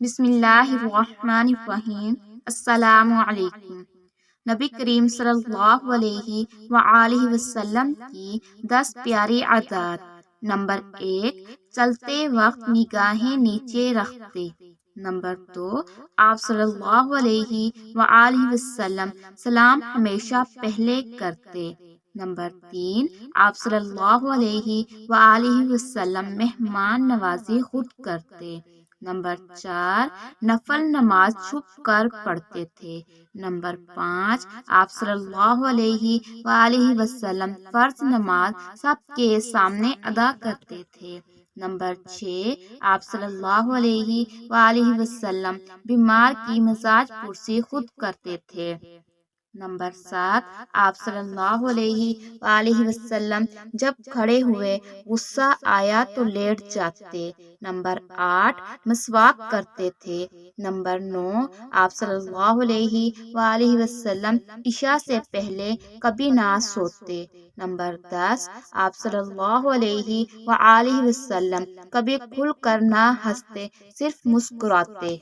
بسم اللہ الرحمن الرحیم۔ السلام علیکم۔ نبی کریم صلی اللہ علیہ وآلہ وسلم کی 10 پیاری عادات۔ نمبر 1، چلتے وقت نگاہیں نیچے رکھتے۔ نمبر 2، آپ صلی اللہ علیہ وآلہ وسلم سلام ہمیشہ پہلے کرتے۔ نمبر 3، آپ صلی اللہ علیہ وآلہ وسلم مہمان نوازی خود کرتے۔ نمبر 4، نفل نماز چھپ کر پڑھتے تھے۔ نمبر 5، آپ صلی اللہ علیہ وآلہ وسلم فرض نماز سب کے سامنے ادا کرتے تھے۔ نمبر 6، آپ صلی اللہ علیہ وآلہ وسلم بیمار کی مزاج پرسی خود کرتے تھے۔ نمبر 7، آپ صلی اللہ علیہ وآلہ وسلم جب کھڑے ہوئے غصہ آیا تو لیٹ جاتے۔ نمبر 8، مسواک کرتے تھے۔ نمبر 9، آپ صلی اللہ علیہ وآلہ وسلم عشاء سے پہلے کبھی نہ سوتے۔ نمبر 10، آپ صلی اللہ علیہ وآلہ وسلم کبھی کھل کر نہ ہنستے، صرف مسکراتے۔